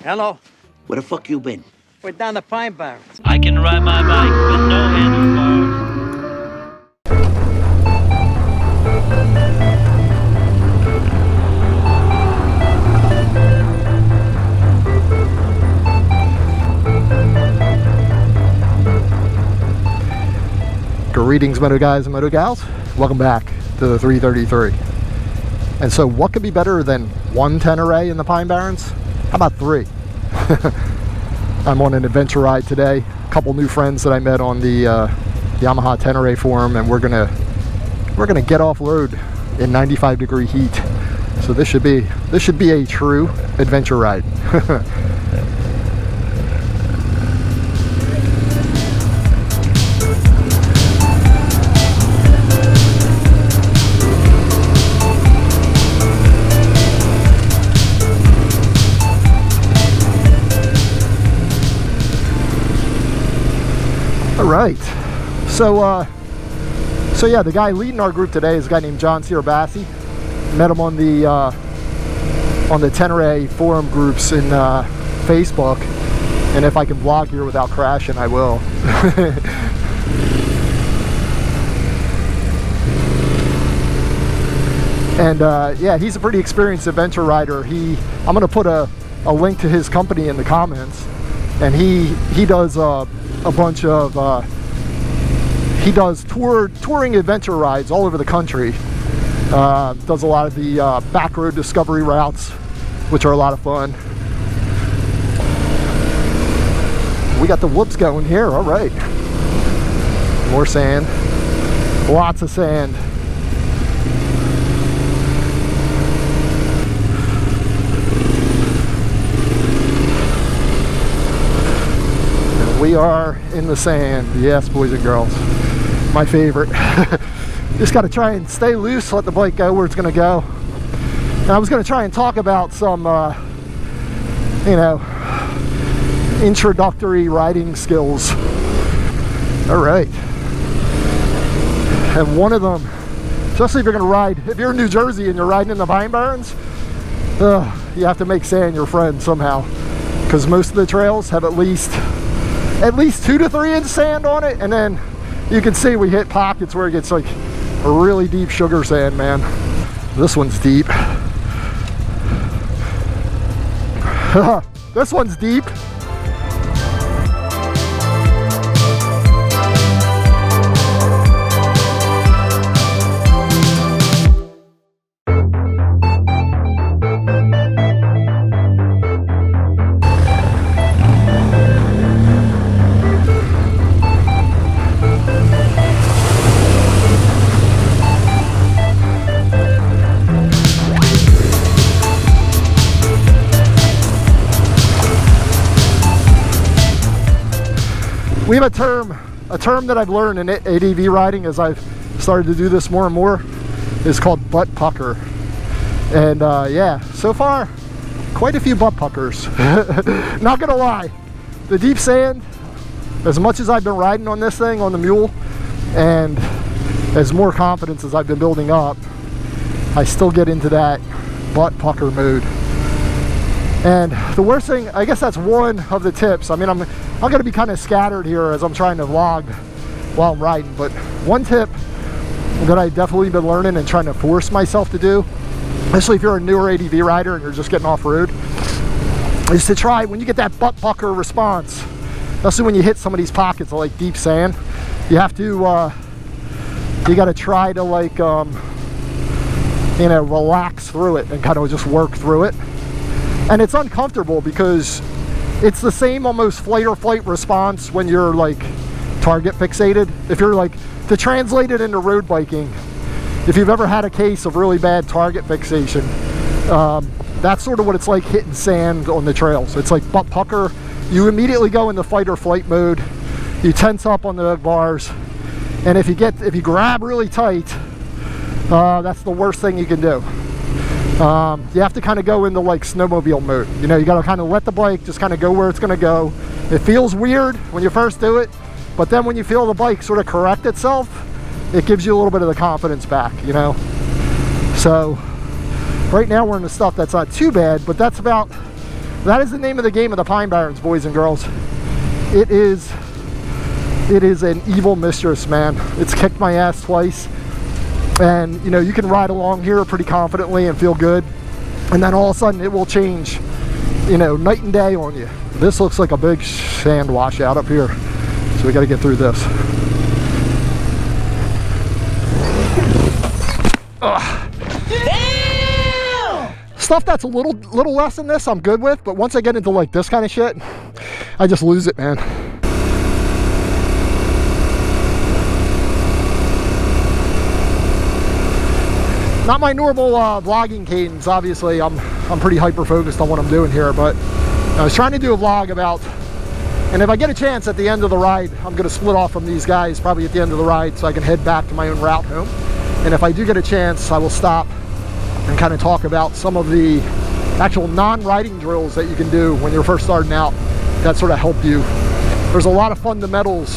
Hello. Where the fuck you been? We're down the Pine Barrens. I can ride my bike with no handlebars. Greetings, Moto guys and Moto gals. Welcome back to the 333. And so what could be better than one Tenere in the Pine Barrens? How about three? I'm on an adventure ride today. A couple new friends that I met on the Yamaha Tenere forum, and we're gonna get off road in 95-degree heat. So this should be a true adventure ride. Right, so yeah, the guy leading our group today is a guy named Ciribassi. Met him on the Tenere forum groups in Facebook, and if I can vlog here without crashing, I will. And yeah, he's a pretty experienced adventure rider. I'm gonna put a link to his company in the comments, and he does a bunch of he does touring adventure rides all over the country. Does a lot of the back road discovery routes, which are a lot of fun. We got the whoops going here. All right, more sand, lots of sand. We are in the sand. Yes, boys and girls. My favorite. Just got to try and stay loose, let the bike go where it's going to go. And I was going to try and talk about some, you know, introductory riding skills. All right. And one of them, especially if you're going to ride, if you're in New Jersey and you're riding in the Pine Barrens, you have to make sand your friend somehow. Because most of the trails have at least 2 to 3 inch sand on it, and then you can see we hit pockets where it gets like a really deep sugar sand, man. This one's deep. This one's deep. We have a term that I've learned in ADV riding as I've started to do this more and more, is called butt pucker. And yeah, so far, quite a few butt puckers. Not gonna lie, the deep sand, as much as I've been riding on this thing, on the Mule, and as more confidence as I've been building up, I still get into that butt pucker mood. And the worst thing, I guess that's one of the tips. I mean, I'm going to be kind of scattered here as I'm trying to vlog while I'm riding, but one tip that I've definitely been learning and trying to force myself to do, especially if you're a newer ADV rider and you're just getting off road, is to try, when you get that butt pucker response, especially when you hit some of these pockets of like deep sand, you have to, you got to try to like, you know, relax through it and kind of just work through it. And it's uncomfortable because it's the same almost flight or flight response when you're like target fixated. If you're like, to translate it into road biking, if you've ever had a case of really bad target fixation, that's sort of what it's like hitting sand on the trails. It's like butt pucker. You immediately go into fight or flight mode. You tense up on the bars, and if you grab really tight, that's the worst thing you can do. You have to kind of go into like snowmobile mode. You know, you got to kind of let the bike just kind of go where it's going to go. It feels weird when you first do it, but then when you feel the bike sort of correct itself, it gives you a little bit of the confidence back, you know. So right now we're in the stuff that's not too bad, but that's about That is the name of the game of the Pine Barrens, boys and girls. It is an evil mistress, man. It's kicked my ass twice. And you know, you can ride along here pretty confidently and feel good. And then all of a sudden it will change, you know, night and day on you. This looks like a big sand washout up here. So we got to get through this. Ugh. Stuff that's a little less than this I'm good with, but once I get into like this kind of shit, I just lose it, man. Not my normal vlogging cadence, obviously. I'm pretty hyper focused on what I'm doing here, but I was trying to do a vlog about, and if I get a chance at the end of the ride, I'm gonna split off from these guys probably at the end of the ride so I can head back to my own route home. And if I do get a chance, I will stop and kind of talk about some of the actual non-riding drills that you can do when you're first starting out that sort of help you. There's a lot of fundamentals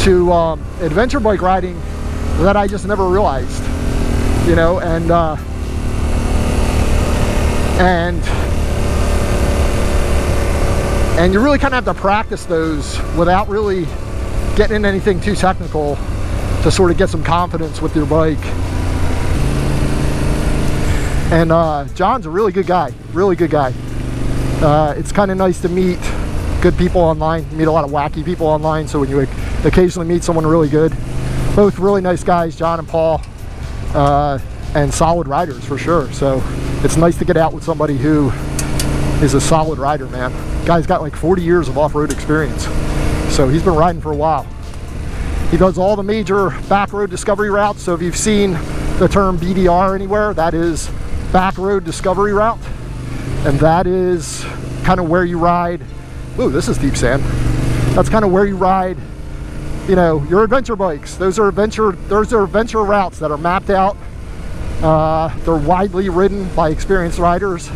to adventure bike riding that I just never realized, you know, and you really kind of have to practice those without really getting into anything too technical to sort of get some confidence with your bike. And John's a really good guy, really good guy. It's kind of nice to meet good people online. You meet a lot of wacky people online, so when you occasionally meet someone really good. Both really nice guys, John and Paul, and solid riders for sure. So it's nice to get out with somebody who is a solid rider, man. Guy's got like 40 years of off-road experience. So he's been riding for a while. He does all the major back road discovery routes. So if you've seen the term BDR anywhere, that is back road discovery route, and that is kind of where you ride. Ooh, this is deep sand. That's kind of where you ride, you know, your adventure bikes. Those are adventure routes that are mapped out. They're widely ridden by experienced riders,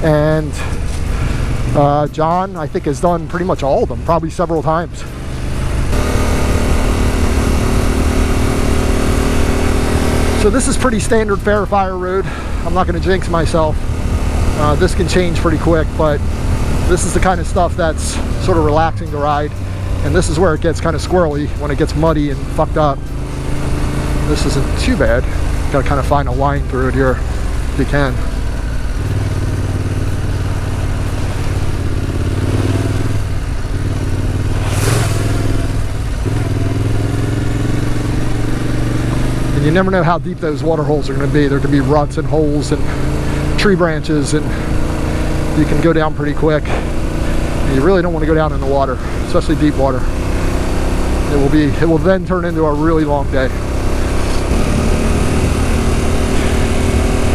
and John, I think, has done pretty much all of them, probably several times. So this is pretty standard fair fire road. I'm not going to jinx myself. This can change pretty quick, but this is the kind of stuff that's sort of relaxing to ride. And this is where it gets kind of squirrely, when it gets muddy and fucked up. This isn't too bad. Got to kind of find a line through it here if you can. You never know how deep those water holes are going to be. There could be ruts and holes and tree branches, and you can go down pretty quick. And you really don't want to go down in the water, especially deep water. It will then turn into a really long day.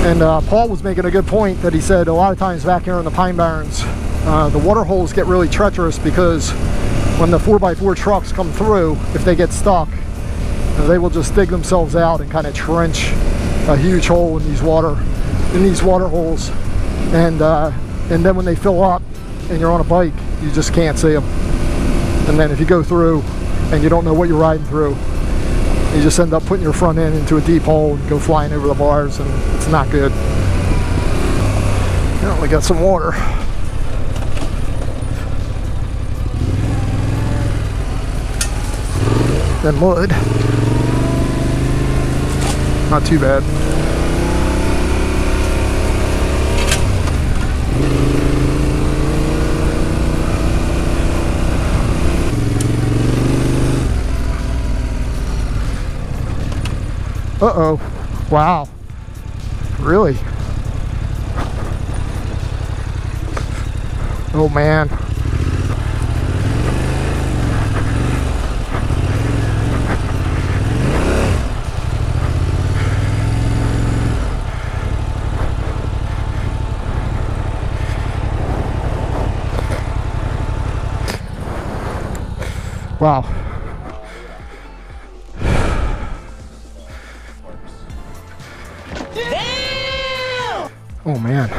And Paul was making a good point that he said a lot of times back here in the Pine Barrens, the water holes get really treacherous because when the 4x4 trucks come through, if they get stuck, they will just dig themselves out and kind of trench a huge hole in these water holes, and then when they fill up and you're on a bike, you just can't see them. And then if you go through and you don't know what you're riding through, you just end up putting your front end into a deep hole and go flying over the bars, and it's not good. Now we got some water. Then mud. Not too bad. Uh-oh. Wow. Really? Oh, man. Wow. Damn! Oh man.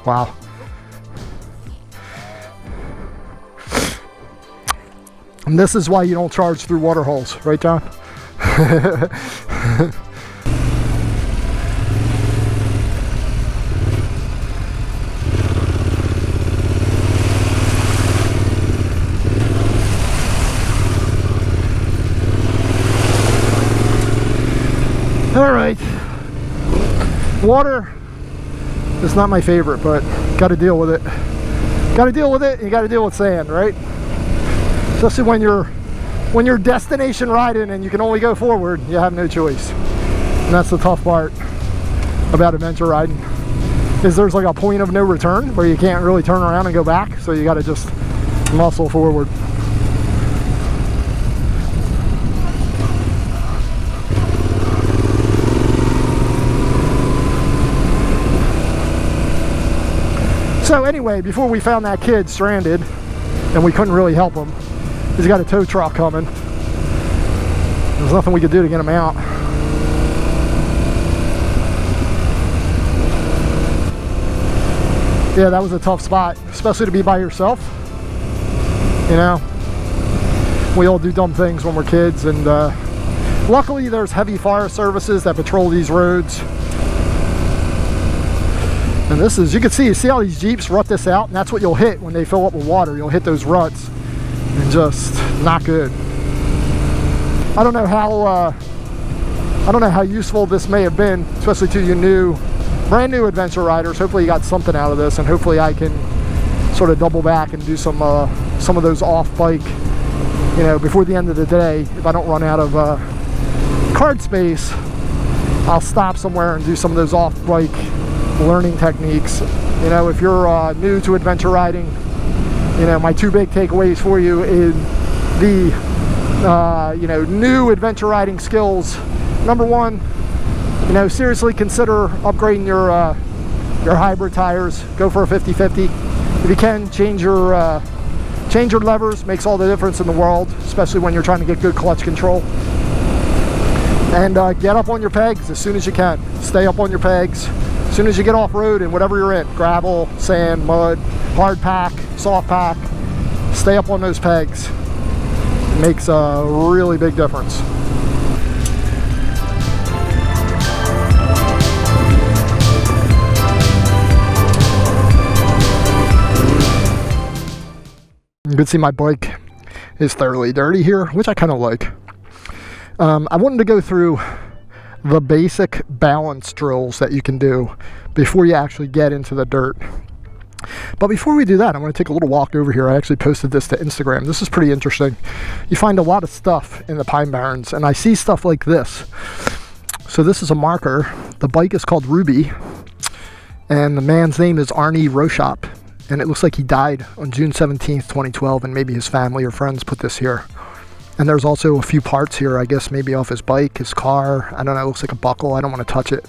Wow. And this is why you don't charge through water holes, right, John? Water is not my favorite, but got to deal with it. Got to deal with it. You got to deal with sand, right? Especially when you're destination riding and you can only go forward, you have no choice. And that's the tough part about adventure riding, is there's like a point of no return where you can't really turn around and go back, so you got to just muscle forward. So anyway, before we found that kid stranded and we couldn't really help him, he's got a tow truck coming. There's nothing we could do to get him out. Yeah, that was a tough spot, especially to be by yourself. You know, we all do dumb things when we're kids, and luckily there's heavy forest services that patrol these roads. And this is, you can see how these Jeeps rut this out, and that's what you'll hit when they fill up with water. You'll hit those ruts, and just not good. I don't know how useful this may have been, especially to you brand new adventure riders. Hopefully you got something out of this, and hopefully I can sort of double back and do some of those off bike, you know, before the end of the day. If I don't run out of card space, I'll stop somewhere and do some of those off bike learning techniques. You know, if you're new to adventure riding, you know, my two big takeaways for you is the you know, new adventure riding skills. Number one, you know, seriously consider upgrading your hybrid tires. Go for a 50/50. If you can, change your levers. Makes all the difference in the world, especially when you're trying to get good clutch control. And get up on your pegs as soon as you can. Stay up on your pegs as soon as you get off road, and whatever you're in, gravel, sand, mud, hard pack, soft pack, stay up on those pegs. It makes a really big difference. You can see my bike is thoroughly dirty here, which I kind of like. I wanted to go through the basic balance drills that you can do before you actually get into the dirt. But before we do that, I'm going to take a little walk over here. I actually posted this to Instagram. This is pretty interesting. You find a lot of stuff in the Pine Barrens, and I see stuff like this. So this is a marker. The bike is called Ruby, and the man's name is Arnie Roshop, and it looks like he died on June 17th, 2012, and maybe his family or friends put this here. And there's also a few parts here, I guess maybe off his bike, his car. I don't know, it looks like a buckle. I don't want to touch it.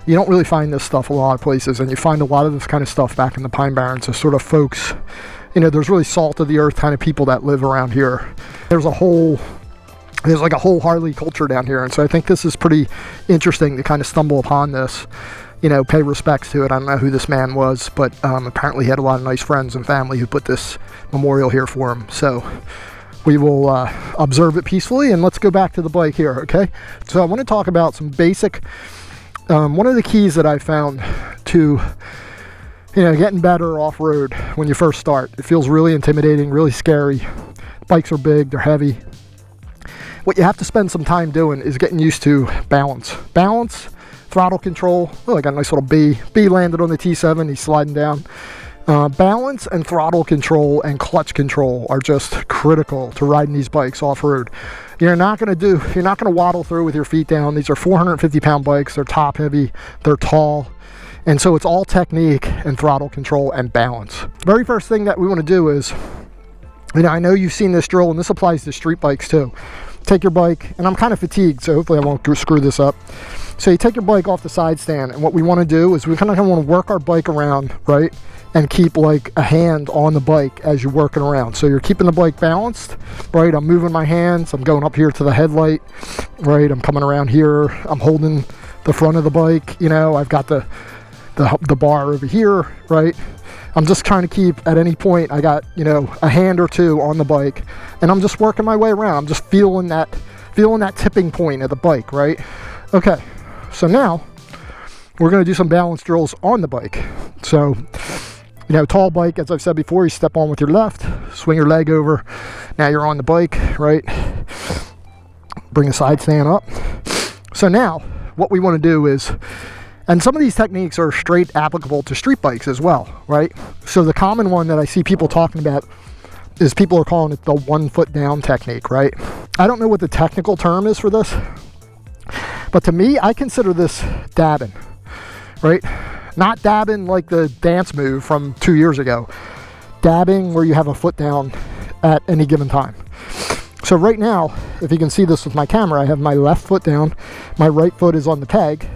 You don't really find this stuff a lot of places, and you find a lot of this kind of stuff back in the Pine Barrens. So sort of folks, you know, there's really salt of the earth kind of people that live around here. There's like a whole Harley culture down here, and so I think this is pretty interesting to kind of stumble upon this, you know, pay respects to it. I don't know who this man was, but apparently he had a lot of nice friends and family who put this memorial here for him. So we will observe it peacefully, and let's go back to the bike here, okay? So I want to talk about some basic, one of the keys that I found to, you know, getting better off-road when you first start. It feels really intimidating, really scary. Bikes are big, they're heavy. What you have to spend some time doing is getting used to balance. Balance, throttle control. Oh, I got a nice little B. B landed on the T7, he's sliding down. Balance and throttle control and clutch control are just critical to riding these bikes off-road. You're not going to waddle through with your feet down. These are 450-pound bikes. They're top heavy, they're tall, and so it's all technique and throttle control and balance. The very first thing that we want to do is, you know, I know you've seen this drill, and this applies to street bikes too. Take your bike, and I'm kind of fatigued, so hopefully I won't screw this up. So you take your bike off the side stand, and what we want to do is we kind of want to work our bike around, right? And keep like a hand on the bike as you're working around. So you're keeping the bike balanced, right? I'm moving my hands, I'm going up here to the headlight, right? I'm coming around here, I'm holding the front of the bike, you know, I've got the bar over here, right? I'm just trying to keep, at any point, I got, you know, a hand or two on the bike, and I'm just working my way around. I'm just feeling that tipping point of the bike, right? Okay, so now we're going to do some balance drills on the bike. So, you know, tall bike, as I've said before, you step on with your left, swing your leg over. Now you're on the bike, right? Bring the side stand up. So now what we want to do is, and some of these techniques are straight applicable to street bikes as well, right? So the common one that I see people talking about is people are calling it the 1 foot down technique, right? I don't know what the technical term is for this, but to me, I consider this dabbing, right? Not dabbing like the dance move from 2 years ago. Dabbing where you have a foot down at any given time. So right now, if you can see this with my camera, I have my left foot down, my right foot is on the peg,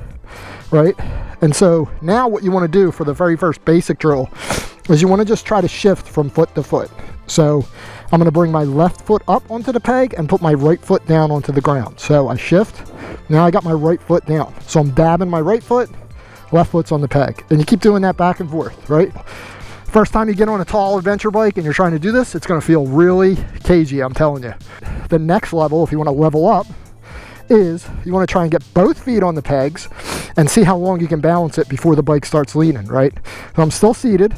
right? And so now what you want to do for the very first basic drill is you want to just try to shift from foot to foot. So I'm going to bring my left foot up onto the peg and put my right foot down onto the ground. So I shift, now I got my right foot down. So I'm dabbing my right foot, left foot's on the peg. And you keep doing that back and forth, right? First time you get on a tall adventure bike and you're trying to do this, it's going to feel really cagey, I'm telling you. The next level, if you want to level up, is you want to try and get both feet on the pegs and see how long you can balance it before the bike starts leaning, right? So I'm still seated.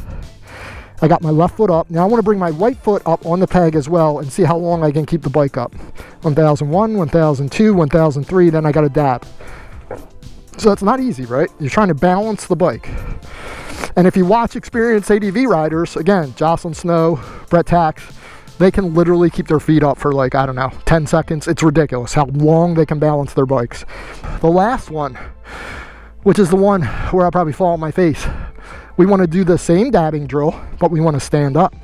I got my left foot up. Now I want to bring my right foot up on the peg as well and see how long I can keep the bike up. 1001, 1002, 1003, then I got to dab. So it's not easy, right? You're trying to balance the bike. And if you watch experienced ADV riders, again, Jocelyn Snow, Brett Tax, they can literally keep their feet up for like, I don't know, 10 seconds. It's ridiculous how long they can balance their bikes. The last one, which is the one where I'll probably fall on my face, we want to do the same dabbing drill, but we want to stand up.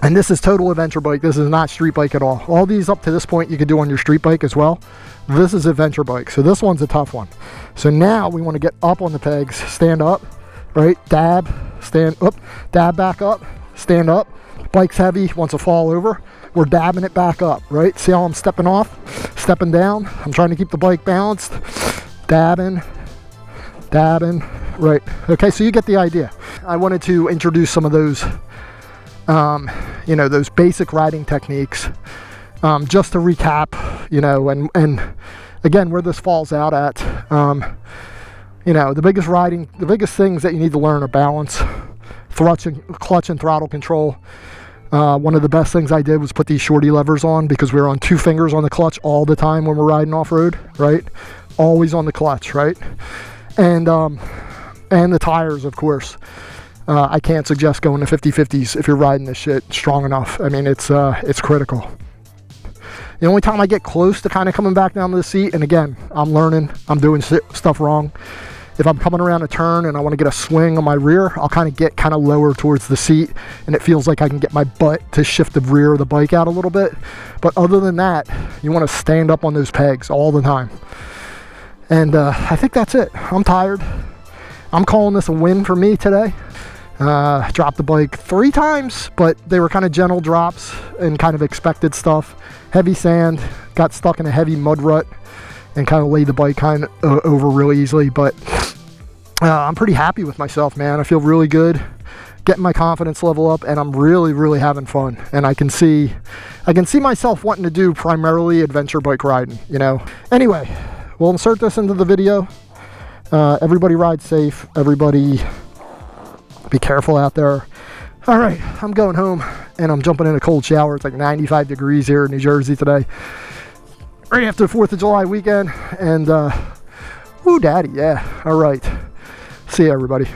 And this is total adventure bike. This is not street bike at all. All these up to this point you could do on your street bike as well. This is adventure bike. So this one's a tough one. So now we want to get up on the pegs, stand up, right? Dab, stand up, dab back up, stand up. Bike's heavy, wants to fall over. We're dabbing it back up, right? See how I'm stepping off, stepping down. I'm trying to keep the bike balanced. Dabbing, dabbing, right. Okay, so you get the idea. I wanted to introduce some of those, you know, those basic riding techniques, just to recap, you know, and again, where this falls out at, you know, the biggest things that you need to learn are balance, clutch and throttle control. One of the best things I did was put these shorty levers on because we were on 2 fingers on the clutch all the time when we're riding off-road, right? Always on the clutch, right? And the tires, of course. I can't suggest going to 50/50s if you're riding this shit strong enough. I mean, it's critical. The only time I get close to kind of coming back down to the seat, and again, I'm learning, I'm doing stuff wrong. If I'm coming around a turn and I want to get a swing on my rear, I'll kind of get kind of lower towards the seat, and it feels like I can get my butt to shift the rear of the bike out a little bit. But other than that, you want to stand up on those pegs all the time. And I think that's it. I'm tired. I'm calling this a win for me today. Dropped the bike 3 times, but they were kind of gentle drops and kind of expected stuff. Heavy sand, got stuck in a heavy mud rut and kind of laid the bike kind of over really easily. But I'm pretty happy with myself, man. I feel really good, getting my confidence level up, and I'm really, really having fun. And I can see myself wanting to do primarily adventure bike riding, you know. Anyway, we'll insert this into the video. Everybody ride safe. Everybody be careful out there. All right, I'm going home and I'm jumping in a cold shower. It's like 95 degrees here in New Jersey today, right after the 4th of July weekend. And woo, daddy, yeah. All right, see you, everybody.